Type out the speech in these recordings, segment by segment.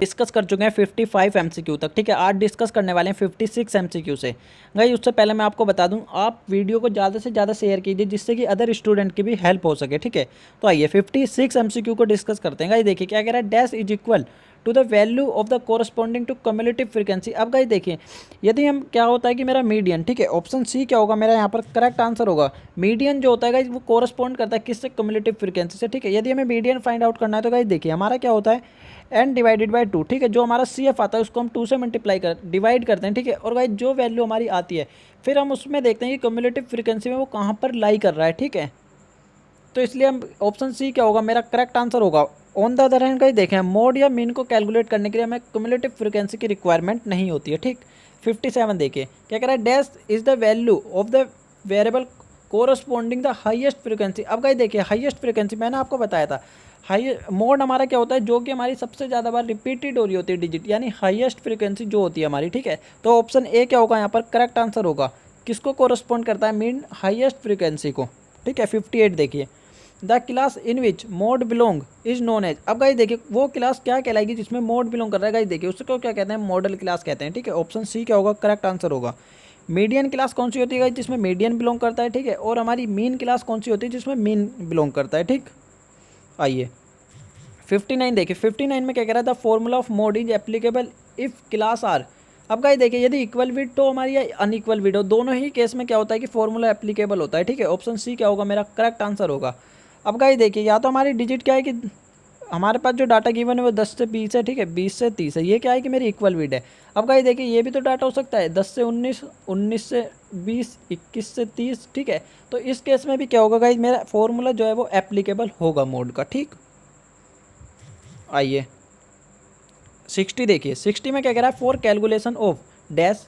Discuss कर चुके हैं 55 एमसीक्यू तक, ठीक है। आज डिस्कस करने वाले हैं 56 एमसीक्यू से। गाइस उससे पहले मैं आपको बता दूं, आप वीडियो को ज़्यादा से ज़्यादा शेयर कीजिए जिससे कि अदर स्टूडेंट की भी हेल्प हो सके, ठीक है। तो आइए 56 एमसीक्यू को डिस्कस करते हैं। गाइस देखिए क्या कह रहा है, dash is equal to the value of the corresponding to cumulative frequency. अब गाइस देखिए यदि हम क्या होता है कि मेरा मीडियन, ठीक है, ऑप्शन सी क्या होगा मेरा यहाँ पर करेक्ट आंसर होगा। मीडियन जो होता है गाइस वो कोरस्पॉन्ड करता है किससे, कम्युलेटिव फ्रीक्वेंसी से, ठीक है। यदि हमें मीडियन फाइंड आउट करना है तो गाइस देखिए हमारा क्या होता है n डिवाइडेड बाई 2, ठीक है। जो हमारा सी एफ आता है उसको हम 2 से मल्टीप्लाई डिवाइड करते हैं, ठीक है। और गाइस जो वैल्यू हमारी आती है फिर हम उसमें देखते हैं कि कम्युलेटिव फ्रीक्वेंसी में वो कहाँ पर लाई कर रहा है, ठीक है। तो इसलिए हम ऑप्शन सी क्या होगा मेरा करेक्ट आंसर होगा। ऑन द अदर हैंड कहीं देखें मोड या मीन को कैलकुलेट करने के लिए हमें कम्युलेटिव फ्रीक्वेंसी की रिक्वायरमेंट नहीं होती है, ठीक। 57 देखिए क्या कह रहा है, dash is the value of the variable corresponding the highest frequency. अब गाइस देखिए हाईएस्ट फ्रीक्वेंसी मैंने आपको बताया था, हाई मोड हमारा क्या होता है जो कि हमारी सबसे ज़्यादा बार रिपीटेड हो रही होती है डिजिट, यानी हाईएस्ट फ्रीक्वेंसी जो होती है हमारी, ठीक है। तो ऑप्शन ए क्या होगा यहाँ पर करेक्ट आंसर होगा। किसको कोरस्पॉन्ड करता है, मीन हाईएस्ट फ्रीक्वेंसी को, ठीक है। 58 देखिए the class in which mode belong is known as. अब गाइस देखिए वो क्लास क्या कहलाएगी जिसमें मोड बिलोंग कर रहा है, गाइस देखिए उसको क्या कहते हैं, मॉडल क्लास कहते हैं, ठीक है। ऑप्शन सी क्या होगा करेक्ट आंसर होगा। मीडियन क्लास कौन सी होती है गाइस, जिसमें मीडियन बिलोंग करता है, ठीक है। और हमारी मीन क्लास कौन सी होती है, जिसमें मीन बिलोंग करता है, ठीक। आइए 59 देखिए 59 में क्या कह रहा है, the formula of mode is applicable if class are. अब गाइस देखिए यदि इक्वल विड्थ हो हमारी या अनइक्वल विड्थ हो, दोनों ही केस में क्या होता है कि फॉर्मूला एप्लीकेबल होता है, ठीक है। ऑप्शन सी क्या होगा मेरा करेक्ट आंसर होगा। अब गाइस देखिए या तो हमारी डिजिट क्या है कि हमारे पास जो डाटा गिवन है वो 10 से 20 है, ठीक है, 20 से 30 है, ये क्या है कि मेरी इक्वल विड्थ है। अब गाइस देखिए ये भी तो डाटा हो सकता है 10 से 19, 19 से 20, 21 से 30, ठीक है। तो इस केस में भी क्या होगा गाइस, मेरा फॉर्मूला जो है वो एप्लीकेबल होगा मोड का, ठीक। आइए 60 देखिए 60 में क्या कह रहा है, for calculation of dash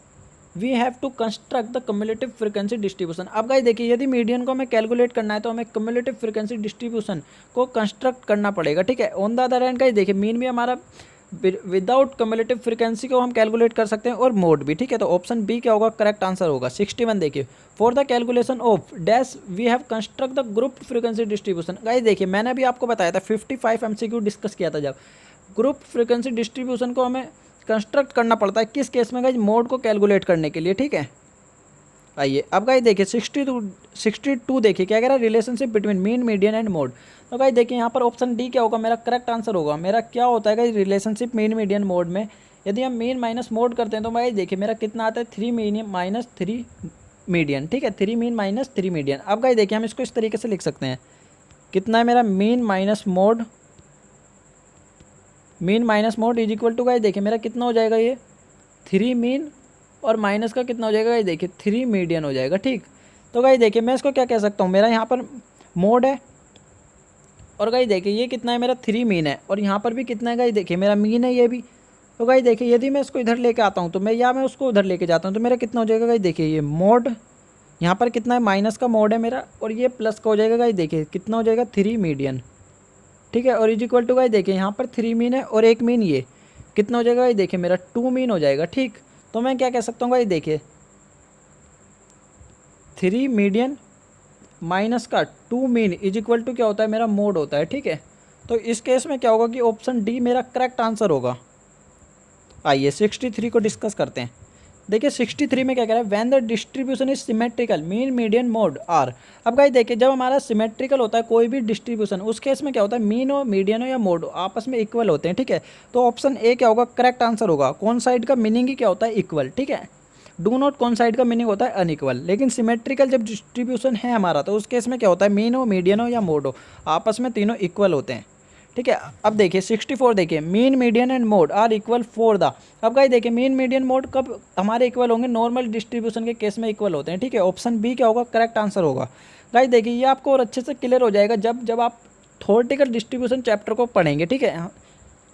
we have to construct the cumulative frequency distribution. अब गाइस देखिए यदि मीडियन को हमें कैलकुलेट करना है तो हमें कम्युलेटिव फ्रीक्वेंसी डिस्ट्रीब्यूशन को कंस्ट्रक्ट करना पड़ेगा, ठीक है। On the other hand guys देखिए मीन भी हमारा विदाउट कम्युलेटिव फ्रीक्वेंसी को हम कैलकुलेट कर सकते हैं और मोड भी, ठीक है। तो ऑप्शन बी क्या होगा करेक्ट आंसर होगा। 61 देखिए for the calculation of dash we have construct the group frequency distribution. Guys देखिए मैंने अभी आपको बताया था 55 एमसीक्यू डिस्कस किया था, जब ग्रुप फ्रीक्वेंसी डिस्ट्रीब्यूशन को हमें कंस्ट्रक्ट करना पड़ता है किस केस में गाइस, मोड को कैलकुलेट करने के लिए, ठीक है। आइए अब गाइस देखिए 62 देखिए क्या कह रहा है, relationship between mean median and mode. तो गाइस देखिए यहाँ पर ऑप्शन डी क्या होगा मेरा करेक्ट आंसर होगा। मेरा क्या होता है guys relationship mean median mode में, यदि हम मीन माइनस मोड करते हैं तो गाइस देखिए मेरा कितना आता है 3 मीन माइनस 3 मीडियन, ठीक है। 3 मीन माइनस 3 मीडियन। अब गाइस देखिए हम इसको इस तरीके से लिख सकते हैं, कितना है मेरा mean minus mode, mean minus mode is equal to guys देखिए मेरा कितना हो जाएगा, ये 3 मीन और माइनस का कितना हो जाएगा गाइस देखिए 3 मीडियन हो जाएगा, ठीक। तो गाइस देखिए मैं इसको क्या कह सकता हूँ, मेरा यहाँ पर मोड है और गाइस देखिए ये कितना है मेरा 3 मीन है और यहाँ पर भी कितना है गाइस देखिए मेरा मीन है ये भी। तो गाइस देखिए यदि मैं इसको इधर लेके आता हूँ तो मैं उसको उधर लेके जाता हूँ तो मेरा कितना हो जाएगा गाइस देखिए, ये मोड यहाँ पर कितना है माइनस का मोड है मेरा और ये प्लस का हो जाएगा गाइस देखिए कितना हो जाएगा 3 मीडियन, ठीक है। और इज इक्वल टू गाइस देखिए यहाँ पर 3 मीन है और 1 मीन, ये कितना हो जाएगा गाइस देखिए मेरा 2 मीन हो जाएगा, ठीक। तो मैं क्या कह सकता हूँ गाइस देखिए 3 मीडियन माइनस का 2 मीन इज इक्वल टू क्या होता है मेरा मोड होता है, ठीक है। तो इस केस में क्या होगा कि ऑप्शन डी मेरा करेक्ट आंसर होगा। आइए 63 को डिस्कस करते हैं। देखिए 63 में क्या कह रहा है, when the distribution is symmetrical mean median mode are. अब गाइस देखिए जब हमारा सिमेट्रिकल होता है कोई भी डिस्ट्रीब्यूशन, उस केस में क्या होता है मीन हो मीडियन हो या मोड हो आपस में इक्वल होते हैं, ठीक है। तो ऑप्शन ए क्या होगा करेक्ट आंसर होगा। कौन साइड का मीनिंग ही क्या होता है, इक्वल, ठीक है। डू नॉट कौन साइड का मीनिंग होता है अनइक्वल। लेकिन सिमेट्रिकल जब डिस्ट्रीब्यूशन है हमारा तो उस केस में क्या होता है मीन हो मीडियन हो या मोड हो आपस में तीनों इक्वल होते हैं, ठीक है। अब देखिए 64 देखिए mean median and mode are equal for the. अब गाइस देखिए मीन मीडियन मोड कब हमारे इक्वल होंगे, नॉर्मल डिस्ट्रीब्यूशन के केस में इक्वल होते हैं, ठीक है। ऑप्शन बी क्या होगा करेक्ट आंसर होगा। गाइस देखिए ये आपको और अच्छे से क्लियर हो जाएगा जब आप थ्योरेटिकल डिस्ट्रीब्यूशन चैप्टर को पढ़ेंगे, ठीक है।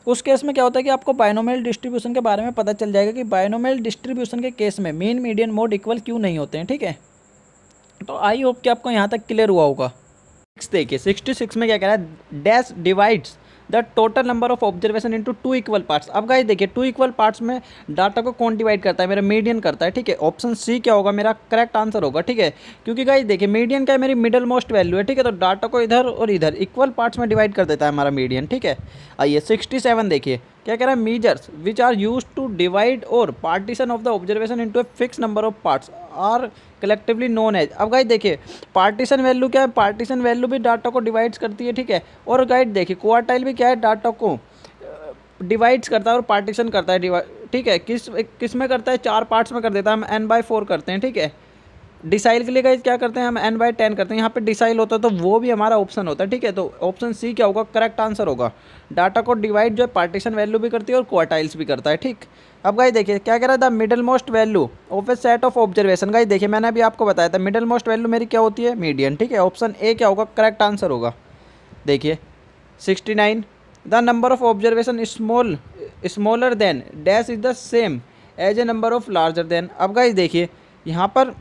उस केस में क्या होता है कि आपको बायनोमियल डिस्ट्रीब्यूशन के बारे में पता चल जाएगा कि बायनोमियल डिस्ट्रीब्यूशन के केस में मीन मीडियन मोड इक्वल क्यों नहीं होते हैं, ठीक है। तो आई होप कि आपको यहाँ तक क्लियर हुआ होगा। देखिए 66 में क्या कह रहा है, dash divides the total number of observation into 2 equal parts. अब गाइस देखिए 2 इक्वल पार्ट्स में डाटा को कौन डिवाइड करता है, मेरा मीडियन करता है, ठीक है। ऑप्शन सी क्या होगा मेरा करेक्ट आंसर होगा, ठीक है। क्योंकि गाइस देखिए मीडियन का मेरी मिडल मोस्ट वैल्यू है, ठीक है। तो डाटा को इधर और इधर इक्वल पार्ट्स में डिवाइड कर देता है हमारा मीडियन, ठीक है। आइए 67 देखिए क्या कह रहा है, measures which are use to divide और partition of the observation into a fix number of parts are collectively known as. अब गाइड देखिए पार्टीशन वैल्यू क्या है, पार्टीशन वैल्यू भी डाटा को डिवाइड्स करती है, ठीक है। और गाइड देखिए क्वार्टाइल भी क्या है, डाटा को डिवाइड्स करता है और पार्टीशन करता है, ठीक है। किस में करता है, 4 पार्ट्स में कर देता है, हम n/4 करते हैं, ठीक है। डिसाइल के लिए गाइस क्या करते हैं, हम n/10 करते हैं, यहाँ पे डिसाइल होता है तो वो भी हमारा ऑप्शन होता है, ठीक है। तो ऑप्शन सी क्या होगा, करेक्ट आंसर होगा। डाटा को डिवाइड जो है पार्टीशन वैल्यू भी करती है और क्वार्टाइल्स भी करता है, ठीक। अब गाइस देखिए क्या कह रहा है, the middle most value of A set of observation. Guys देखिए मैंने अभी आपको बताया था मिडल मोस्ट वैल्यू मेरी क्या होती है, मीडियन, ठीक है। ऑप्शन ए क्या होगा, करेक्ट आंसर होगा। देखिए 69 the number of observation smaller than dash is the same as a number of larger than. अब गाइस देखिए यहाँ पर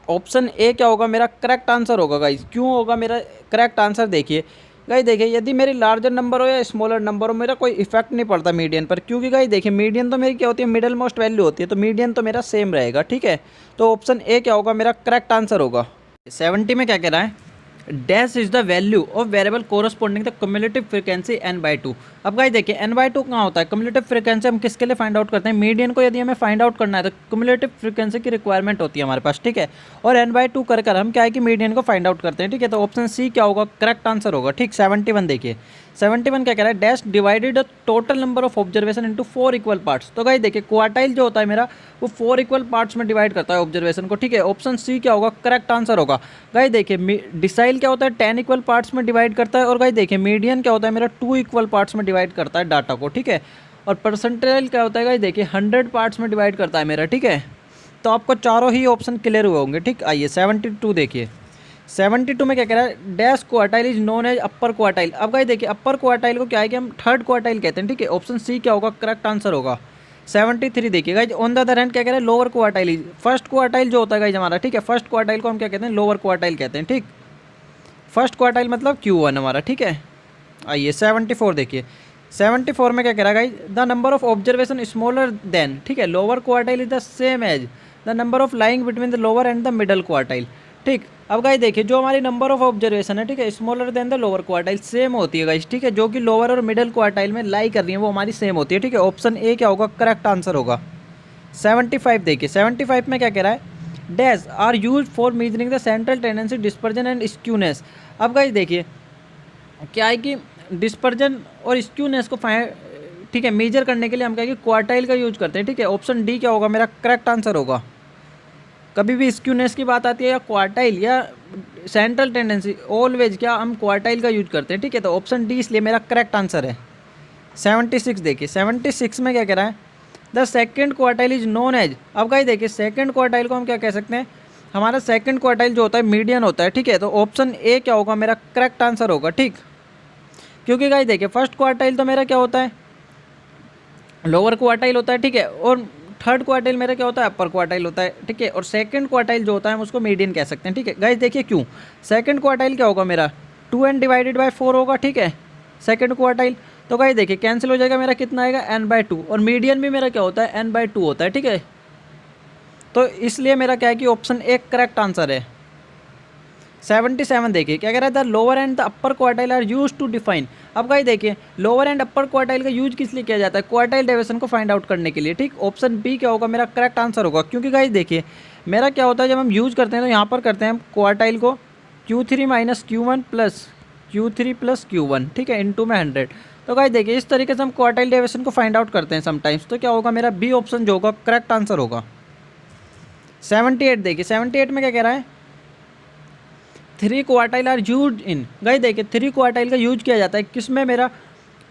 ऑप्शन ए क्या होगा, मेरा करेक्ट आंसर होगा गाइस। क्यों होगा मेरा करेक्ट आंसर, देखिए गाइस देखिए यदि मेरी लार्जर नंबर हो या स्मॉलर नंबर हो मेरा कोई इफेक्ट नहीं पड़ता मीडियन पर, क्योंकि गाइस देखिए मीडियन तो मेरी क्या होती है, मिडल मोस्ट वैल्यू होती है, तो मीडियन तो मेरा सेम रहेगा, ठीक है। तो ऑप्शन ए क्या होगा, मेरा करेक्ट आंसर होगा। 70 में क्या कह रहा है, dash is the value of variable corresponding the cumulative frequency n/2। अब गाइस देखिए n/2 कहाँ होता है, क्युमुलेटिव फ्रीक्वेंसी हम किसके लिए फाइंड आउट करते हैं, मीडियन को यदि हमें फाइंड आउट करना है तो क्युमुलेटिव फ्रीक्वेंसी की रिक्वायरमेंट होती है हमारे पास, ठीक है। और n/2 कर हम क्या है कि मीडियन को फाइंड आउट करते हैं, ठीक है। तो ऑप्शन सी क्या होगा, करेक्ट आंसर होगा, ठीक। 71 देखिए 71 क्या कह रहा है, dash divided the total number of observation into 4 equal parts. तो गाइस देखिए क्वार्टाइल जो होता है मेरा वो 4 इक्वल पार्ट्स में डिवाइड करता है ऑब्जर्वेशन को, ठीक है। ऑप्शन सी क्या होगा, करेक्ट आंसर होगा। गाइस देखिए डिसाइल क्या होता है, 10 इक्वल पार्ट्स में डिवाइड करता है। और गाइस देखिए मीडियन क्या होता है मेरा 2 इक्वल पार्ट्स में डिवाइड करता है डाटा को, ठीक है। और परसेंटाइल क्या होता है गाइस देखिए 100 पार्ट्स में डिवाइड करता है मेरा, ठीक है। तो आपको चारों ही ऑप्शन क्लियर हुए होंगे, ठीक। आइए 72 देखिए 72 में क्या कह रहा है, dash quartile is known as upper quartile. अब गाइस देखिए अपर क्वार्टाइल को क्या है कि हम थर्ड क्वार्टाइल कहते हैं, ठीक है। ऑप्शन सी क्या होगा, करेक्ट आंसर होगा। 73 देखिए guys on the other hand क्या कह रहा है, lower quartile is first quartile जो होता है गाइस हमारा, ठीक है। फर्स्ट क्वार्टाइल को हम क्या कहते हैं, लोअर क्वार्टाइल कहते हैं, ठीक। फर्स्ट क्वार्टाइल मतलब Q1 हमारा, ठीक है। आइए 74 देखिए 74 में क्या कह रहा है guys, the number of observation smaller than, ठीक है, lower quartile is the same as the number of lying between the lower and the middle quartile, ठीक। अब गाइस देखिए जो हमारी नंबर ऑफ ऑब्जर्वेशन है, ठीक है, smaller than the lower quartile same होती है गाइस, ठीक है। जो कि लोअर और मिडल क्वार्टाइल में लाई कर रही है वो हमारी सेम होती है, ठीक है। ऑप्शन ए क्या होगा, करेक्ट आंसर होगा। 75 देखिए 75 में क्या कह रहा है, dash are used for measuring the central tendency dispersion and skewness. अब गाइस देखिए क्या है कि डिस्पर्जन और स्क्यूनेस को ठीक है मेजर करने के लिए हम क्या है कि क्वार्टाइल का यूज करते हैं, ठीक है। ऑप्शन डी क्या होगा, मेरा करेक्ट आंसर होगा। कभी भी स्क्यूनेस की बात आती है या क्वार्टाइल या सेंट्रल टेंडेंसी, ऑलवेज क्या हम क्वार्टाइल का यूज करते हैं, ठीक है। तो ऑप्शन डी इसलिए मेरा करेक्ट आंसर है। 76 देखिए 76 में क्या कह रहा है, the second quartile is known as. अब गाइस देखिए सेकेंड क्वार्टाइल को हम क्या कह सकते हैं, हमारा सेकेंड क्वार्टाइल जो होता है मीडियन होता है, ठीक है। तो ऑप्शन ए क्या होगा, मेरा करेक्ट आंसर होगा, ठीक। क्योंकि गाइस देखिए फर्स्ट क्वार्टाइल तो मेरा क्या होता है, लोअर क्वार्टाइल होता है, ठीक है। और थर्ड क्वार्टाइल मेरा क्या होता है, अपर क्वार्टाइल होता है, ठीक है। और सेकंड क्वार्टाइल जो होता है हम उसको मीडियन कह सकते हैं, ठीक है। गाइस देखिए क्यों, सेकंड क्वार्टाइल क्या होगा मेरा 2n डिवाइडेड बाय 4 होगा, ठीक है, सेकंड क्वार्टाइल। तो गाइस देखिए कैंसिल हो जाएगा, मेरा कितना आएगा n/2। और मीडियन भी मेरा क्या होता है n/2 होता है, ठीक है। तो इसलिए मेरा क्या है कि ऑप्शन ए करेक्ट आंसर है। 77 देखिए क्या कह रहा है, the lower and the upper quartile are use to define. अब गाइस देखिए लोअर एंड अपर क्वार्टाइल का यूज किस लिए किया जाता है, क्वार्टाइल डेविएशन को फाइंड आउट करने के लिए, ठीक। ऑप्शन बी क्या होगा, मेरा करेक्ट आंसर होगा। क्योंकि गाइस देखिए मेरा क्या होता है जब हम यूज़ करते हैं तो यहाँ पर करते हैं हम क्वार्टाइल को Q3 - Q1 plus Q3 plus Q1, ठीक है, इनटू में 100। तो गाइस देखिए इस तरीके से हम क्वार्टाइल डेविएशन को फाइंड आउट करते हैं समटाइम्स। तो क्या होगा, मेरा बी ऑप्शन जो होगा करेक्ट आंसर होगा। 78 देखिए 78 में क्या कह रहा है, 3 quartile are used in. Guys देखिए 3 क्वार्टाइल का यूज किया जाता है किस में, मेरा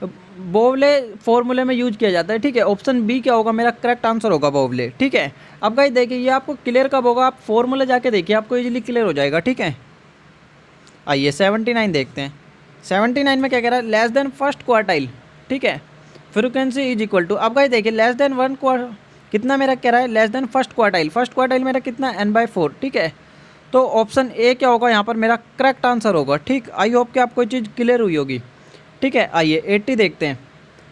बोवले फॉर्मूले में यूज किया जाता है, ठीक है। ऑप्शन बी क्या होगा, मेरा करेक्ट आंसर होगा बोवले, ठीक है। अब गाइस देखिए ये आपको क्लियर कब होगा, आप फॉर्मूला जाके देखिए आपको इजीली क्लियर हो जाएगा, ठीक है। आइए 79 देखते हैं 79 में क्या कह रहा है, लेस देन फर्स्ट क्वार्टाइल, ठीक है, फ्रीक्वेंसी इज इक्वल टू। अब गाइस देखिए लेस देन वन कितना मेरा कह रहा है, less than first quartile, first quartile मेरा कितना n/4, ठीक है। तो ऑप्शन ए क्या होगा यहाँ पर, मेरा करेक्ट आंसर होगा, ठीक। आई होप कि आपको चीज़ क्लियर हुई होगी, ठीक है। आइए 80 देखते हैं,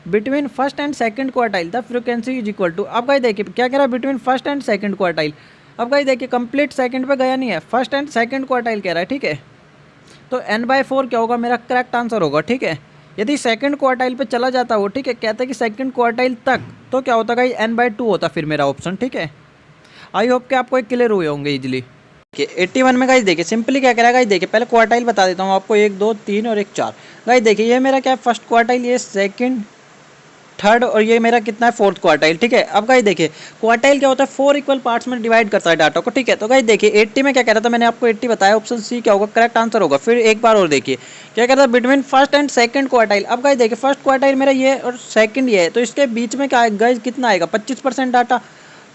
between first and second quartile the frequency is equal to. अब गाइस देखिए क्या कह रहा है, between first and second quartile. अब गाइस देखिए कंप्लीट सेकंड पे गया नहीं है, फर्स्ट एंड सेकंड क्वार्टाइल कह रहा है, ठीक है। तो n/4 क्या होगा, मेरा करेक्ट आंसर होगा, ठीक है। यदि सेकंड क्वार्टाइल पे चला जाता वो, ठीक है, कहता है कि सेकंड क्वार्टाइल तक, तो क्या होता गाइस n/2 होता फिर मेरा ऑप्शन, ठीक है। आई होप कि आपको एक क्लियर हुए होंगे इजीली। 81 में गाइस देखिए सिंपली क्या करेगा गाइस, देखिए पहले क्वार्टाइल बता देता हूँ आपको, 1 2 3 और 1 4। गाइस देखिए ये मेरा क्या है फर्स्ट क्वार्टाइल, ये सेकंड थर्ड और ये मेरा कितना है फोर्थ क्वार्टाइल, ठीक है। अब गाइस देखिए क्वार्टाइल क्या होता है 4 इक्वल पार्ट्स में डिवाइड करता है डाटा को, ठीक है। तो गाइस देखिए 80 में क्या कह रहा था मैंने आपको, 80 बताया, ऑप्शन सी क्या होगा करेक्ट आंसर होगा। फिर एक बार और देखिए क्या कह रहा था between first and second quartile. अब गाइस देखिए फर्स्ट क्वार्टाइल मेरा ये और सेकंड ये है, तो इसके बीच में क्या गाइस कितना आएगा 25% डाटा,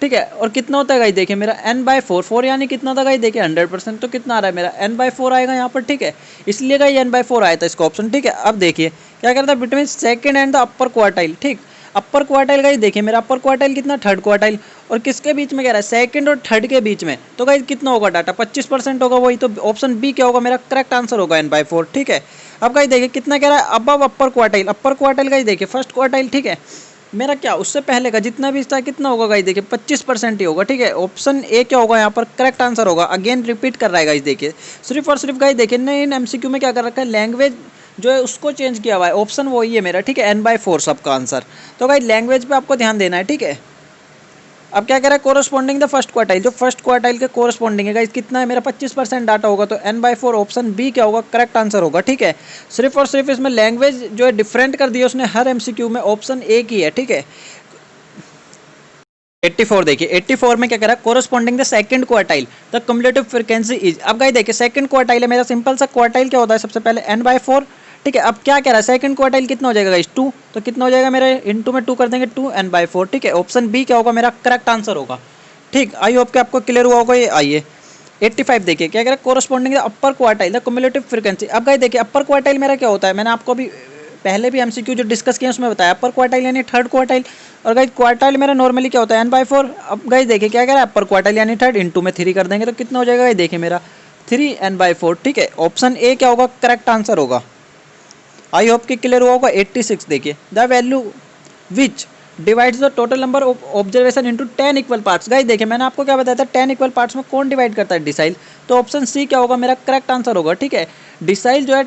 ठीक है। और कितना होता है गाइस देखिए मेरा n/4, 4 यानी कितना था गाइस देखिए 100%, तो कितना आ रहा है मेरा n/4 आएगा यहाँ पर, ठीक है। इसलिए गाइस n/4 आया था इसका ऑप्शन, ठीक है। अब देखिए क्या करता है between second and the upper quartile, ठीक। अपर क्वार्टाइल गाइस देखिए मेरा अपर क्वार्टाइल कितना, थर्ड क्वार्टाइल, और किसके बीच में कह रहा है सेकंड और थर्ड के बीच में, तो गाइस कितना होगा डाटा 25% होगा, वही तो ऑप्शन बी क्या होगा मेरा करेक्ट आंसर होगा n/4, ठीक है। अब गाइस देखिए कितना कह रहा है अबव अपर क्वार्टाइल, अपर क्वार्टाइल गाइस देखिए फर्स्ट क्वार्टाइल, ठीक है, मेरा क्या उससे पहले का जितना भी था कितना होगा गाइस देखिए 25% ही होगा, ठीक है। ऑप्शन ए क्या होगा यहाँ पर करेक्ट आंसर होगा। अगेन रिपीट कर रहा है गाइस देखिए, सिर्फ और सिर्फ गाइस देखिए नहीं इन एमसीक्यू में क्या कर रखा है, लैंग्वेज जो है उसको चेंज किया हुआ है, ऑप्शन वही है मेरा, ठीक है, n/4 सबका आंसर। तो गाइस लैंग्वेज पे आपको ध्यान देना है, ठीक है। अब क्या कह रहा है कोरस्पॉन्डिंग द फर्स्ट क्वार्टाइल, जो फर्स्ट क्वार्टाइल के कोरस्पॉन्डिंग है गाइस कितना है मेरा 25% डाटा होगा, तो n/4 ऑप्शन बी क्या होगा करेक्ट आंसर होगा, ठीक है। सिर्फ और सिर्फ इसमें लैंग्वेज जो है डिफरेंट कर दी है उसने हर एमसीक्यू में, ऑप्शन ए की है, ठीक है। 84 देखिए 84 में क्या कह रहा है corresponding the second quartile the cumulative frequency is. अब गाइस देखिए सेकंड क्वार्टाइल है मेरा, सिंपल सा क्वार्टाइल क्या होता है सबसे पहले n/4, ठीक है। अब क्या कह रहा है सेकंड क्वार्टाइल कितना हो जाएगा गाइस 2, तो कितना हो जाएगा मेरे इनटू में 2 कर देंगे 2 n/4, ठीक है। ऑप्शन बी क्या होगा मेरा करेक्ट आंसर होगा, ठीक। आई होप कि आपको क्लियर हुआ होगा ये। आइए 85 देखिए क्या कह रहा है corresponding the upper quartile the cumulative frequency. अब गाइस देखिए अपर क्वार्टाइल मेरा क्या होता है, मैंने आपको अभी पहले भी एमसीक्यू जो डिस्कस किया उसमें बताया, अपर क्वार्टाइल यानी थर्ड क्वार्टाइल, और गाइस क्वार्टाइल मेरा नॉर्मली क्या होता है n/4। अब गाइस देखिए क्या कह रहा है अपर क्वार्टाइल यानी थर्ड, इनटू में 3 कर देंगे तो कितना हो जाएगा गाइस देखिए मेरा 3 n/4, ठीक है। ऑप्शन ए क्या होगा करेक्ट आंसर होगा। आई होप कि क्लियर हुआ होगा। 86 देखिए the value which divides the total number of observation into 10 equal parts. Guys देखिए मैंने आपको क्या बताया था 10 इक्वल पार्ट्स में कौन डिवाइड करता है, डिसाइल, तो ऑप्शन सी क्या होगा मेरा करेक्ट आंसर होगा, ठीक है। डिसाइल जो है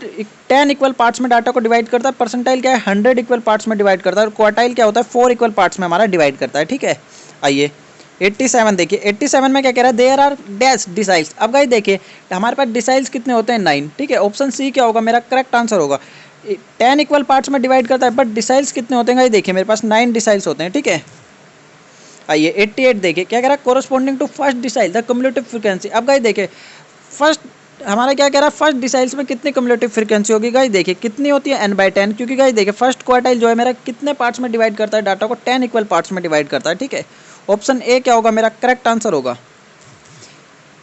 10 इक्वल पार्ट्स में डाटा को डिवाइड करता है, परसेंटाइल क्या है 100 इक्वल पार्ट्स में डिवाइड करता है, और क्वार्टाइल क्या होता है 4 इक्वल पार्ट्स में हमारा डिवाइड करता है, ठीक है। आइए 87 देखिए 87 में क्या कह रहा है देयर आर डैश डिसाइल्स। अब गाइस देखिए हमारे पास डिसाइल्स कितने होते हैं 9, ठीक है। ऑप्शन सी क्या होगा मेरा करेक्ट आंसर होगा। 10 इक्वल पार्ट्स में डिवाइड करता है बट डिसाइल्स कितने होते हैं गाइस देखिए मेरे पास 9 डिसाइल्स होते हैं, ठीक है। आइए 88 देखिए क्या कह रहा है corresponding to first decile the cumulative frequency. अब गाइस देखिए फर्स्ट हमारा क्या कह रहा है फर्स्ट डिसाइल्स में कितनी कम्युलेटिव फ्रीक्वेंसी होगी गाइस देखिए कितनी होती है n/10, क्योंकि गाइस देखिए फर्स्ट क्वार्टाइल जो है मेरा कितने पार्ट्स में डिवाइड करता है डाटा को 10 इक्वल पार्ट्स में डिवाइड करता है, ठीक है। ऑप्शन ए क्या होगा मेरा करेक्ट आंसर होगा।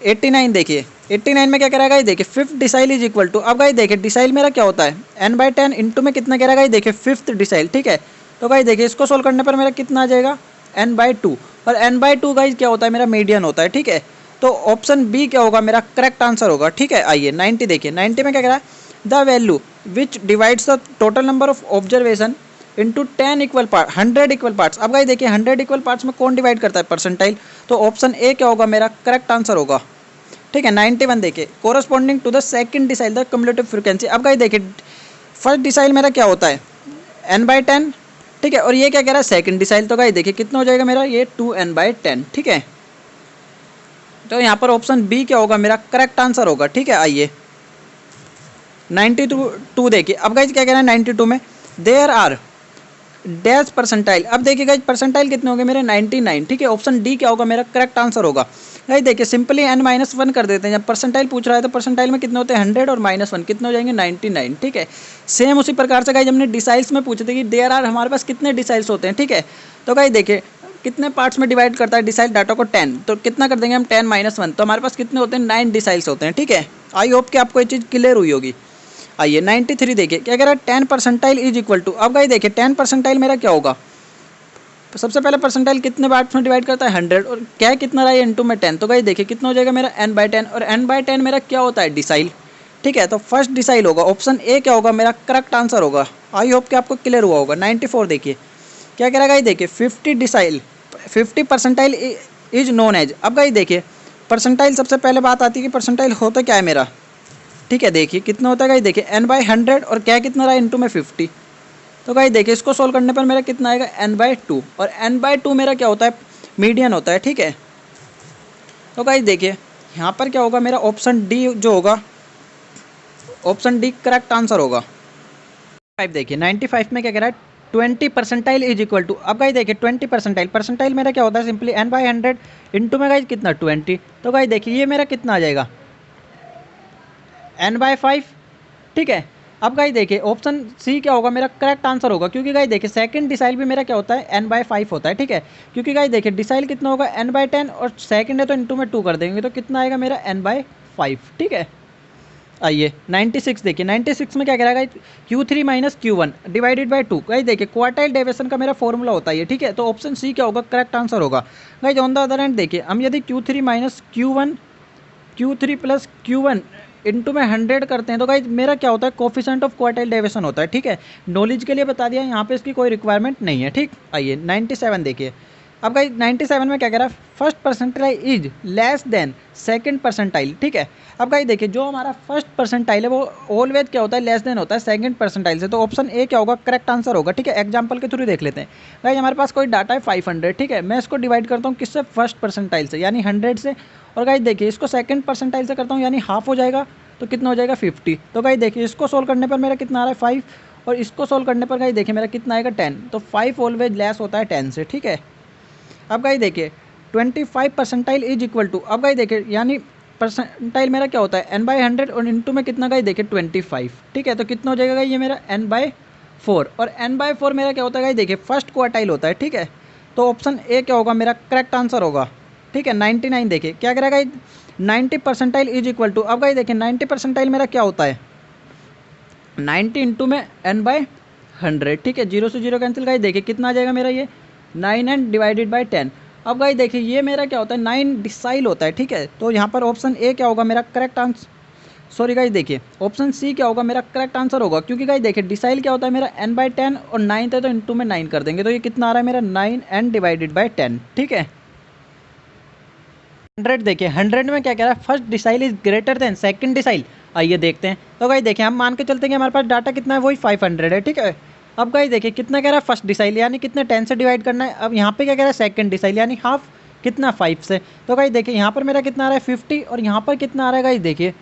89 देखिए 89 में क्या कह रहा है गाइस देखिए fifth decile is equal to. अब गाइस देखिए डिसाइल मेरा क्या होता है n/10 इंटू में कितना कह रहा है गाइस देखिए फिफ्थ डिसाइल, ठीक है। तो गाइस देखिए इसको सोल्व करने पर मेरा कितना आ जाएगा n/2, और n/2 गाइस क्या होता है मेरा मीडियन होता है, ठीक है। तो ऑप्शन बी क्या होगा मेरा करेक्ट आंसर होगा, ठीक है। आइए 90 देखिए 90 में क्या कह रहा है the value which divides the total number of observation into 10 equal part 100 equal parts. अब गाइस देखिए 100 इक्वल पार्ट्स में कौन डिवाइड करता है परसेंटाइल, तो ऑप्शन ए क्या होगा मेरा करेक्ट आंसर होगा, ठीक है। 91 देखिए corresponding to the second decile the cumulative frequency. अब गाइस देखिए फर्स्ट डिसाइल मेरा क्या होता है n/10, ठीक है, और ये क्या कह रहा है सेकंड डिसाइल, तो गाइस देखिए कितना हो जाएगा मेरा ये 2n/10, ठीक है। तो यहाँ पर ऑप्शन बी क्या होगा मेरा करेक्ट आंसर होगा, ठीक है। आइए 92 देखिए अब गाइस क्या कह रहा है 92 में देयर आर डैश परसेंटाइल। अब देखिए गाइस परसेंटाइल कितने होंगे मेरे 99, ठीक है। ऑप्शन डी क्या होगा मेरा करेक्ट आंसर होगा। गाइस देखिए सिंपली n-1 कर देते हैं, जब परसेंटाइल पूछ रहा है तो परसेंटाइल में कितने होते हैं 100 और -1 कितने हो जाएंगे 99, ठीक है। सेम उसी प्रकार से गाइस हमने डिसाइल्स में पूछे थे कि देयर आर हमारे पास कितने डिसाइल्स होते हैं, ठीक है। तो गाइस देखिए कितने पार्ट्स में डिवाइड करता है डिसाइल डाटा को 10, तो कितना कर देंगे हम 10-1, तो हमारे पास कितने होते हैं 9 डिसाइल्स होते हैं, ठीक है। आई होप कि आपको ये चीज़ क्लियर हुई होगी। आइए 93 देखिए क्या कह रहा है 10 परसेंटाइल इज इक्वल टू। अब गाइस देखिए 10 परसेंटाइल मेरा क्या होगा, तो सबसे पहले परसेंटाइल कितने पार्ट्स में डिवाइड करता है 100, और क्या है कितना रहा है इनटू में 10, तो गाइस देखिए कितना हो जाएगा मेरा n/10, और n/10 मेरा क्या होता है डिसाइल, ठीक है। तो फर्स्ट डिसाइल होगा, ऑप्शन ए क्या होगा मेरा करेक्ट आंसर होगा। आई होप कि आपको क्लियर हुआ होगा। 94 देखिए क्या कह रहा है गाइस देखिए 50 decile 50 percentile is known as. अब गाइस देखिए परसेंटाइल सबसे पहले बात आती है कि परसेंटाइल होता क्या है मेरा, ठीक है। देखिए कितना होता है गाइस देखिए n/100, और क्या कितना रहा है इनटू में 50, तो गाइस देखिए इसको सोल्व करने पर मेरा कितना आएगा n/2, और n/2 मेरा क्या होता है, मीडियन होता है, ठीक है। तो गाइस देखिए यहाँ पर क्या होगा, मेरा ऑप्शन डी जो होगा, ऑप्शन डी करेक्ट आंसर होगा। 5 देखिए 95 में क्या कह रहा है, 20 परसेंटाइल इज इक्वल टू। अब गाइस देखिए 20 परसेंटाइल, परसेंटाइल मेरा क्या होता है, सिंपली n/100 इंटू में गाइस कितना 20। तो गाइस देखिए ये मेरा कितना आ जाएगा n/5, ठीक है। अब गाइस देखिए ऑप्शन सी क्या होगा, मेरा करेक्ट आंसर होगा, क्योंकि गाइस देखिए सेकंड डिसाइल भी मेरा क्या होता है n/5 होता है, ठीक है। क्योंकि गाइस देखिए डिसाइल कितना होगा n/10, और सेकंड है तो इंटू में 2 कर देंगे तो कितना आएगा मेरा n/5, ठीक है। आइए 96 देखिए, 96 में क्या कह रहा है, Q3 minus Q1 divided by 2। Guys देखिए क्वार्टाइल डेविएशन का मेरा फॉर्मूला होता है ये, ठीक है। तो ऑप्शन सी क्या होगा, करेक्ट आंसर होगा। Guys on the other hand देखिए हम यदि Q3 minus Q1, Q3 plus Q1 into में 100 करते हैं तो गाइज मेरा क्या होता है, कोफिशिएंट ऑफ क्वार्टाइल डेविएशन होता है, ठीक है। नॉलेज के लिए बता दिया, यहाँ पे इसकी कोई रिक्वायरमेंट नहीं है, ठीक। आइए 97 देखिए। अब गाइज 97 में क्या कह रहा है, first percentile is less than second percentile, ठीक है। अब गाइज देखिए जो हमारा फर्स्ट परसेंटाइल है वो ऑलवेज क्या होता है, लेस देन होता है सेकंड परसेंटाइल से। तो ऑप्शन ए क्या होगा, करेक्ट आंसर होगा, ठीक है। एग्जाम्पल के थ्रू देख लेते हैं। गाइज हमारे पास कोई डाटा है 500, ठीक है। मैं इसको डिवाइड करता हूँ किससे, फर्स्ट परसेंटाइल से, यानी 100 से। और गाइज देखिए इसको सेकंड परसेंटाइल से करता हूँ, यानी हाफ हो जाएगा, तो कितना हो जाएगा 50। तो गाइज देखिए इसको सोल्व करने पर मेरा कितना आ रहा है 5, और इसको सोल्व करने पर गाइज देखिए मेरा कितना आएगा 10। तो 5 ऑलवेज लेस होता है 10 से, ठीक है। अब गाइज देखिए 25 परसेंटाइल इज इक्वल टू, अब गाइज देखिए यानी परसेंटाइल मेरा क्या होता है n/100, और इंटू में कितना गाइज देखिए 25, ठीक है। तो कितना हो जाएगा ये मेरा n/4, और n/4 मेरा क्या होता है गाइज देखिए फर्स्ट क्वार्टाइल होता है, ठीक है। तो ऑप्शन ए क्या होगा, मेरा करेक्ट आंसर होगा, ठीक है। 99 देखिए क्या करेगा, 90 परसेंटाइल इज इक्वल टू। अब गाइज देखिए 90 परसेंटाइल मेरा क्या होता है, 90 इंटू में n/100, ठीक है। 0 से 0 कैंसिल, गाइज देखिए कितना आ जाएगा मेरा ये 9 एंड डिवाइडेड बाई 10। अब गाइज देखिए ये मेरा क्या होता है 9 डिसाइल होता है, ठीक है। तो यहाँ पर ऑप्शन ए क्या होगा, मेरा करेक्ट आंसर, सॉरी गाइज देखिए ऑप्शन सी क्या होगा, मेरा करेक्ट आंसर होगा। क्योंकि गाइज देखिए डिसाइल क्या होता है मेरा n/10, और 9 है तो इंटू में 9 कर देंगे, तो ये कितना आ रहा है मेरा 9 एंड डिवाइडेड बाई 10, ठीक है। 100 देखिए 100 में क्या कह रहा है, first decile is greater than second decile. आइए देखते हैं। तो गाइस देखिए हम मान के चलते हैं कि हमारे पास डाटा कितना है, वही 500 है, ठीक है। अब गाइस देखिए कितना कह रहा है, फर्स्ट डिसाइल यानी कितने 10 से डिवाइड करना है। अब यहाँ पे क्या कह रहा है, सेकंड डिसाइल यानी हाफ, कितना 5 से। तो गाइस देखिए यहाँ पर मेरा कितना आ रहा है 50, और यहाँ पर कितना आ रहा है गाइस देखिए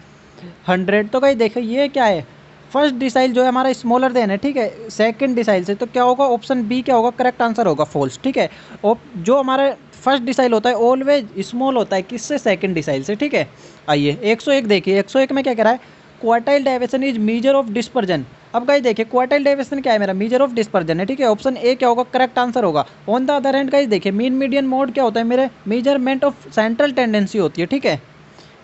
100। तो गाइस देखिए ये क्या है, फर्स्ट डिसाइल जो है हमारा स्मॉलर देन है, ठीक है, सेकंड डिसाइल से। तो क्या होगा, ऑप्शन बी क्या होगा, करेक्ट आंसर होगा, फॉल्स, ठीक है। और जो हमारा फर्स्ट डिसाइल होता है ऑलवेज स्मॉल होता है, किससे, सेकंड डिसाइल से, ठीक है। आइए 101 देखिए, 101 में क्या कह रहा है, quartile deviation is measure of dispersion. अब गाइस देखिए क्वार्टाइल डेविएशन क्या है, मेरा मेजर ऑफ डिस्पर्जन है, ठीक है। ऑप्शन ए क्या होगा, करेक्ट आंसर होगा। On the other hand guys देखिए मीन मीडियन मोड क्या होता है, मेरे मेजरमेंट ऑफ सेंट्रल टेंडेंसी होती है, ठीक है।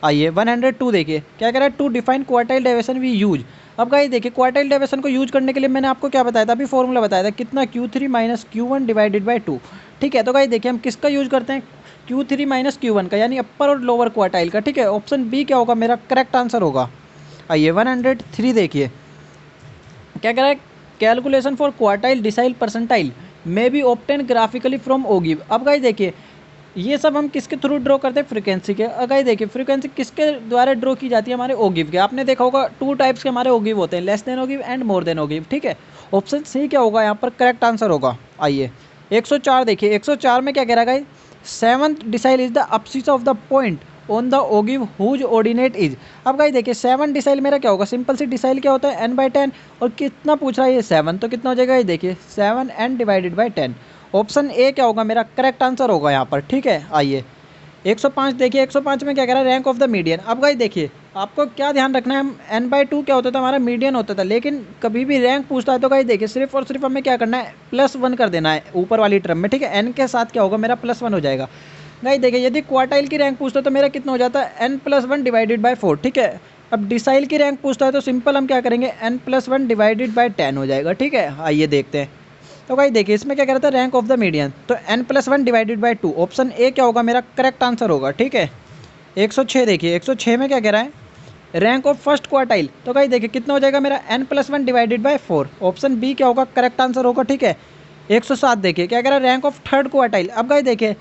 आइए 102 देखिए क्या कह रहा है, to define quartile deviation we use. अब गाइस देखिए क्वार्टाइल डेविएशन को यूज करने के लिए मैंने आपको क्या बताया था, अभी फॉर्मूला बताया था, कितना Q3 minus Q1 divided by 2, ठीक है। तो गाइस देखिए हम किसका यूज करते हैं, Q3 माइनस Q1 का, यानी अपर और लोअर क्वार्टाइल का, ठीक है। ऑप्शन बी क्या होगा, मेरा करेक्ट आंसर होगा। आइए 103 देखिए क्या कह रहा है, calculation for quartile decile percentile may be obtain graphically from ogive. अब गाइस देखिए ये सब हम किसके थ्रू ड्रॉ करते हैं, फ्रीक्वेंसी के। अगर देखिए फ्रीक्वेंसी किसके द्वारा ड्रॉ की जाती है, हमारे ओगिव के। आपने देखा होगा 2 टाइप्स के हमारे ओगिव होते हैं, less than ogive and more than ogive, ठीक है। ऑप्शन सी क्या होगा यहाँ पर, करेक्ट आंसर होगा। आइए 104 देखिए, 104 में क्या कह रहा है, seventh decile is the abscissa of the point on the ogive whose ordinate is. अब गाइस देखिए 7 डिसाइल मेरा क्या होगा, सिंपल सी डिसाइल क्या होता है n/10, और कितना पूछ रहा है ये 7, तो कितना हो जाएगा ये देखिए 7 n divided by 10। Option A क्या होगा, मेरा करेक्ट आंसर होगा यहाँ पर, ठीक है। आइए 105 देखिए, 105 में क्या कह रहा है, रैंक ऑफ द मीडियन। अब गाइस देखिए आपको क्या ध्यान रखना है, हम n/2 क्या होता था, हमारा मीडियन होता था, लेकिन कभी भी रैंक पूछता है तो गाइस देखिए सिर्फ और सिर्फ हमें क्या करना है, +1 कर देना है ऊपर वाली टर्म में, ठीक है। n के साथ क्या होगा, मेरा +1 हो जाएगा। गाइस देखिए यदि क्वार्टाइल की रैंक पूछता है तो मेरा कितना हो जाता है, n+1 डिवाइडेड बाई 4, ठीक है। अब डिसाइल की रैंक पूछता है तो सिंपल हम क्या करेंगे, n+1 डिवाइडेड बाई 10 हो जाएगा, ठीक है। आइए देखते हैं। तो गाइस देखिए इसमें क्या कह रहा था, रैंक ऑफ द मीडियन, तो n+1 divided by 2, option A क्या होगा, मेरा करेक्ट आंसर होगा, ठीक है। 106 देखिए, 106 में क्या कह रहा है, रैंक ऑफ फर्स्ट क्वार्टाइल। तो गाइस देखिए कितना हो जाएगा मेरा, n+1 divided by 4, option B क्या होगा, करेक्ट आंसर होगा, ठीक है। 107 देखिए क्या कह रहा है, रैंक ऑफ थर्ड क्वार्टाइल। अब गाइस देखिए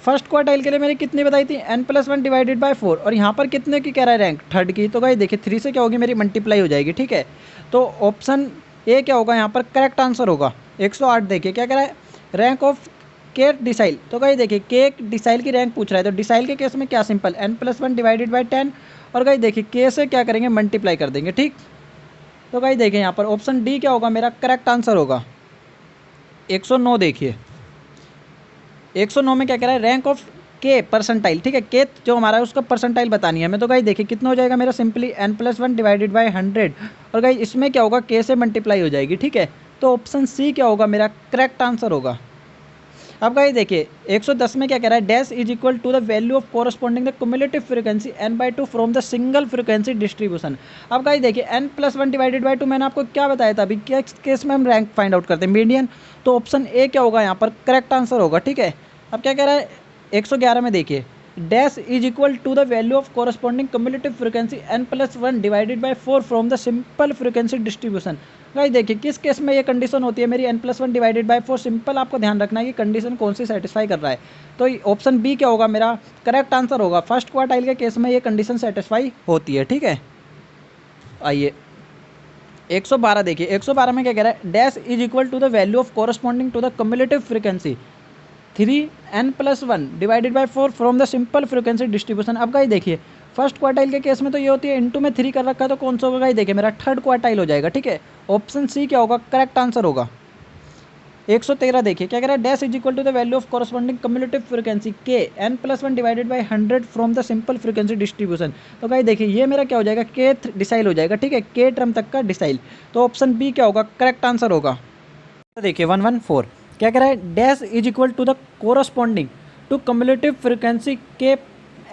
फर्स्ट क्वार्टाइल के लिए मैंने कितनी बताई थी, n+1 डिवाइडेड बाई 4, और यहाँ पर कितने की कह रहा है, रैंक थर्ड की। तो गाइस देखिए 3 से क्या होगी, मेरी मल्टीप्लाई हो जाएगी, ठीक है। तो ऑप्शन ए क्या होगा यहाँ पर करेक्ट आंसर होगा। 108 देखिए क्या कह रहा है, रैंक ऑफ के डिसाइल। तो गाइस देखिए के डिसाइल की रैंक पूछ रहा है, तो डिसाइल के केस में क्या सिंपल n+1 डिवाइडेड बाई 10, और गाइस देखिए के से क्या करेंगे मल्टीप्लाई कर देंगे, ठीक। तो गाइस देखिए यहाँ पर ऑप्शन डी क्या होगा मेरा करेक्ट आंसर होगा। 109 देखिए 109 में क्या कह रहा है, रैंक ऑफ के परसेंटाइल, ठीक है, के जो हमारा है उसका परसेंटाइल बतानी है हमें। तो गाइस देखिए कितना हो जाएगा मेरा, सिंपली n+1 डिवाइडेड बाई 100, और गाइस इसमें क्या होगा के से मल्टीप्लाई हो जाएगी, ठीक है। तो ऑप्शन सी क्या होगा मेरा करेक्ट आंसर होगा। अब गाइस देखिए 110 में क्या कह रहा है, dash is equal to the value of corresponding the cumulative frequency n/2 from the single frequency distribution. अब गाइस देखिए n+1 डिवाइडेड बाई 2 मैंने आपको क्या बताया था अभी, क्या केस में हम रैंक फाइंड आउट करते हैं, मीडियन। तो ऑप्शन ए क्या होगा यहाँ पर करेक्ट आंसर होगा, ठीक है। अब क्या कह रहा है 111 में देखिए, dash is equal to the value of corresponding cumulative frequency n+1 divided by 4 from the simple frequency distribution. Guys देखिए किस केस में ये कंडीशन होती है मेरी, n+1 डिवाइडेड बाई 4, सिंपल आपको ध्यान रखना है कि कंडीशन कौन सी सेटिस्फाई कर रहा है। तो ऑप्शन बी क्या होगा मेरा करेक्ट आंसर होगा, फर्स्ट क्वार्टाइल के केस में ये कंडीशन सेटिस्फाई होती है, ठीक है। आइए 112 देखिए, 112 में क्या कह रहा है, dash is equal to the value of corresponding to the cumulative frequency 3n+1 divided by 4 from the simple frequency distribution. अब गाइस देखिए फर्स्ट क्वार्टाइल के केस में तो ये होती है, इनटू में 3 कर रखा है, तो कौन सा होगा गाइस देखिए मेरा थर्ड क्वार्टाइल हो जाएगा, ठीक है। ऑप्शन सी क्या होगा करेक्ट आंसर होगा। 113 देखिए क्या कह रहा है, dash is equal to the value of corresponding cumulative frequency के n+1 divided by 100 from the simple frequency distribution. तो गाइस देखिए ये मेरा क्या हो जाएगा, के डिसाइल हो जाएगा, ठीक है, के टर्म तक का डिसाइल। तो ऑप्शन बी क्या होगा करेक्ट आंसर होगा। तो देखिए 114 क्या कह रहा है, dash is equal to the corresponding to cumulative frequency के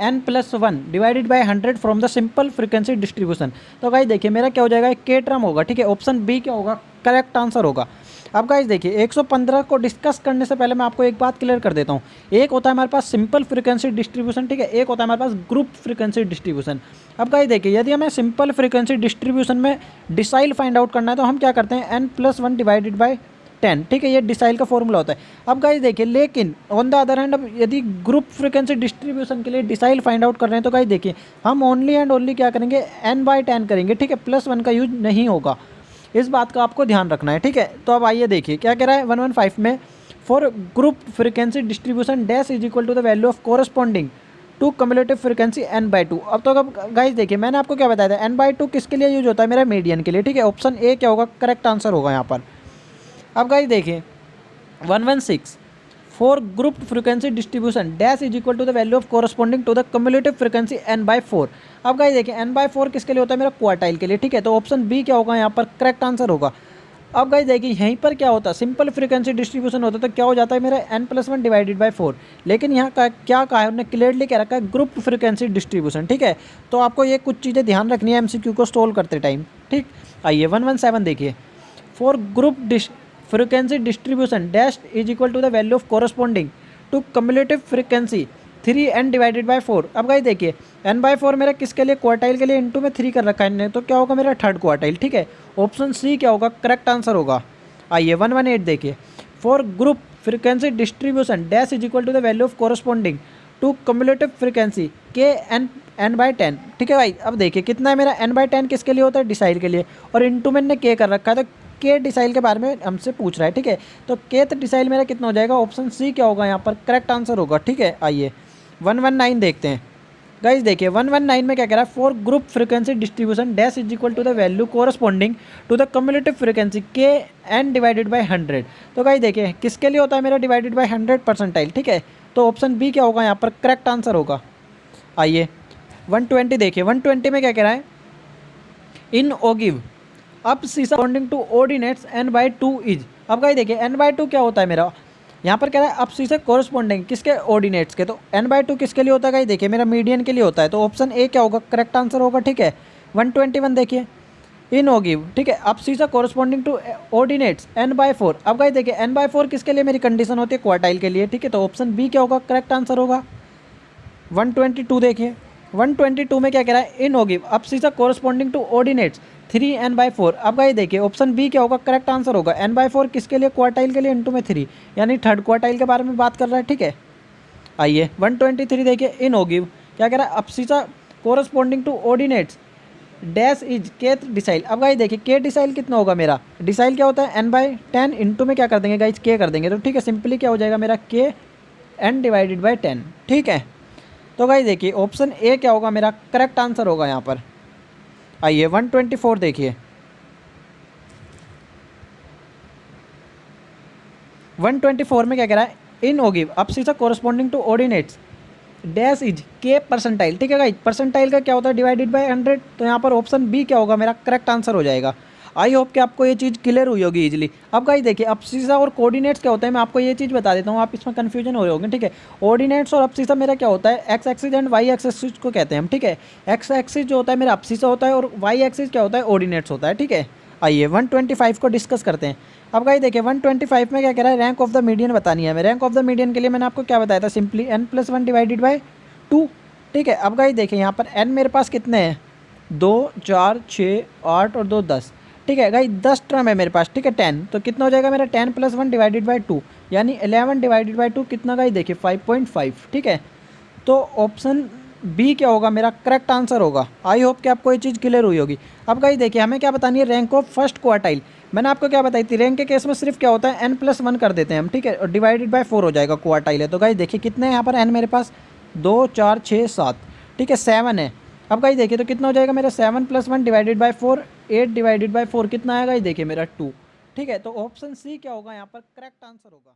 n+1 divided by 100 from the simple frequency distribution. तो गाइस देखिए मेरा क्या हो जाएगा, के टर्म होगा, ठीक है। ऑप्शन बी क्या होगा करेक्ट आंसर होगा। अब गाइस देखिए 115 को डिस्कस करने से पहले मैं आपको एक बात क्लियर कर देता हूँ। एक होता है हमारे पास सिंपल फ्रीक्वेंसी डिस्ट्रीब्यूशन, ठीक है, एक होता है हमारे पास ग्रुप फ्रीक्वेंसी डिस्ट्रीब्यूशन। अब गाइस देखिए यदि हमें सिंपल फ्रीक्वेंसी डिस्ट्रीब्यूशन में डिसाइल फाइंड आउट करना है तो हम क्या करते हैं, n+1 डिवाइडेड बाई 10, ठीक है, ये डिसाइल का फॉर्मूला होता है। अब गाइस देखिए लेकिन ऑन द अदर हैंड अब यदि ग्रुप फ्रीक्वेंसी डिस्ट्रीब्यूशन के लिए डिसाइल फाइंड आउट कर रहे हैं तो गाइस देखिए हम ओनली एंड ओनली क्या करेंगे, n/10 करेंगे, ठीक है, +1 का यूज नहीं होगा। इस बात का आपको ध्यान रखना है, ठीक है। तो अब आइए देखिए क्या कह रहा है 115 में, for group frequency distribution dash is equal to the value of corresponding to cumulative frequency n/2। अब तो गाइस देखिए मैंने आपको क्या बताया था, n/2 किसके लिए यूज होता है, मेरा मीडियन के लिए, ठीक है। ऑप्शन ए क्या होगा करेक्ट आंसर होगा यहाँ पर। अब गाइस देखिए 116 for group frequency distribution dash is equal to the value of corresponding to the cumulative frequency n/4। अब गाइस देखिए n/4 किसके लिए होता है, मेरा क्वार्टाइल के लिए, ठीक है। तो ऑप्शन बी क्या होगा यहाँ पर करेक्ट आंसर होगा। अब गाइस देखिए यहीं पर क्या होता है, सिंपल फ्रीक्वेंसी डिस्ट्रीब्यूशन होता है तो क्या हो जाता है मेरा n+1 डिवाइडेड बाई 4, लेकिन यहाँ का क्या कहा है उन्होंने क्लियरली कह रखा है ग्रुप फ्रीक्वेंसी डिस्ट्रीब्यूशन, ठीक है। तो आपको ये कुछ चीज़ें ध्यान रखनी है MCQ को सोल्व करते टाइम, ठीक। आइए 117 देखिए, for group frequency distribution dash is equal to the value of corresponding to cumulative frequency 3n divided by 4। अब गाइस देखिए n/4 मेरा किसके लिए, क्वार्टाइल के लिए, इनटू में 3 कर रखा है इन्होंने, तो क्या होगा मेरा थर्ड क्वार्टाइल, ठीक है। ऑप्शन सी क्या होगा करेक्ट आंसर होगा। आइए 118 देखिए, for group frequency distribution dash is equal to the value of corresponding to cumulative frequency के n/10, ठीक है भाई। अब देखिए कितना है मेरा n/10 किसके लिए होता है, डिसाइल के लिए, और इनटू में के कर रखा है, तो के डिसाइल के बारे में हमसे पूछ रहा है, ठीक है। तो के डिसाइल मेरा कितना हो जाएगा, ऑप्शन सी क्या होगा यहाँ पर करेक्ट आंसर होगा, ठीक है। आइए 119 देखते हैं। गाइस देखिए 119 में क्या कह रहा है, for group frequency distribution dash is equal to the value corresponding to the cumulative frequency के n डिवाइडेड बाई 100। तो गाइस देखिए किसके लिए होता है मेरा डिवाइडेड बाई 100 परसेंटाइल, ठीक है। तो ऑप्शन बी क्या होगा यहाँ पर करेक्ट आंसर होगा। आइए 120 देखिए, 120 में क्या कह रहा है, इन ogive abscissa according to ordinates n/2 is. अब गाइस देखिए n/2 क्या होता है मेरा, यहाँ पर कह रहा है अब सी से कोरस्पॉन्डिंग किसके, ऑर्डिनेट्स के। तो n/2 किसके लिए होता है गाइस देखिए मेरा मीडियन के लिए होता है, तो ऑप्शन ए क्या होगा करेक्ट आंसर होगा, ठीक है। 121 देखिए, इन ओगिव, ठीक है, अब सी से कोरस्पॉन्डिंग टू ऑर्डिनेट्स n/4। अब गाइस देखिए n/4 किसके लिए मेरी कंडीशन होती है, क्वार्टाइल के लिए, ठीक है। तो ऑप्शन बी क्या होगा करेक्ट आंसर होगा। 122 देखिए, 122 में क्या कह रहा है, इन ओगिव अब सी से कोरस्पॉन्डिंग टू ऑर्डिनेट्स 3n/4। अब गाइस देखिए ऑप्शन बी क्या होगा करेक्ट आंसर होगा। n/4 किसके लिए, क्वार्टाइल के लिए, इनटू में 3, यानी थर्ड क्वार्टाइल के बारे में बात कर रहा है, ठीक है। आइए 123 देखिए, इन ओगिव क्या कह रहा है, abscissa corresponding to ordinates dash is kth decile. अब गाइस देखिए के डिसाइल कितना होगा मेरा, डिसाइल क्या होता है n/10 इंटू में क्या कर देंगे गाइस के कर देंगे, तो ठीक है सिंपली क्या हो जाएगा मेरा के n/10। ठीक है, तो गाइस देखिए ऑप्शन ए क्या होगा मेरा करेक्ट आंसर होगा यहाँ पर। आइए 124 देखिए, 124 में क्या कह रहा है, इन होगी abscissa corresponding to ordinates dash is K percentile. ठीक है गाइस, परसेंटाइल का क्या होता है डिवाइडेड बाय 100, तो यहाँ पर ऑप्शन बी क्या होगा मेरा करेक्ट आंसर हो जाएगा। आई होप कि आपको ये चीज़ क्लियर हुई होगी इजीली। अब गाइस देखिए अब्सिसा और कोऑर्डिनेट्स क्या होता है, मैं आपको ये चीज़ बता देता हूँ, आप इसमें कन्फ्यूजन हो रहे होंगे। ठीक है, ऑर्डिनेट्स और अब्सिसा मेरा क्या होता है, X axis and Y axis को कहते हैं हम। ठीक है, एक्स एक्सिस जो होता है मेरा अब्सिसा होता है और वाई एक्सिस क्या होता है ऑर्डिनेट्स होता है। ठीक है, आइए 125 को डिस्कस करते हैं। अब गाइस देखिए 125 में क्या कह रहा है, रैंक ऑफ द मीडियन बतानी है हमें। रैंक ऑफ द मीडियन के लिए मैंने आपको क्या बताया था, सिंपली n+1 डिवाइडेड बाय 2। ठीक है, अब गाइस देखिए यहाँ पर n मेरे पास कितने हैं, 2 4 6 8 और 2 10। ठीक है गाइस 10 टर्म है मेरे पास। ठीक है 10, तो कितना हो जाएगा मेरा 10+1 डिवाइडेड बाय 2, यानी 11 डिवाइडेड बाय 2 कितना गाइस देखिए 5.5। ठीक है, तो ऑप्शन बी क्या होगा मेरा करेक्ट आंसर होगा। आई होप कि आपको ये चीज़ क्लियर हुई होगी। अब गाइस देखिए हमें क्या बतानी है, रैंक ऑफ फर्स्ट क्वार्टाइल। मैंने आपको क्या बताई थी, रैंक के केस में सिर्फ क्या होता है n+1 कर देते हैं हम। ठीक है, और डिवाइडेड बाय 4 हो जाएगा, क्वार्टाइल है। तो गाइस देखिए कितने हैं यहाँ पर n मेरे पास, 2 4 6 7। ठीक है 7 है। अब गाइस देखिए तो कितना हो जाएगा मेरा 7+1 डिवाइडेड बाय 4, 8 डिवाइडेड बाय 4 कितना आएगा गाइस देखिए मेरा 2। ठीक है, तो ऑप्शन सी क्या होगा यहाँ पर करेक्ट आंसर होगा।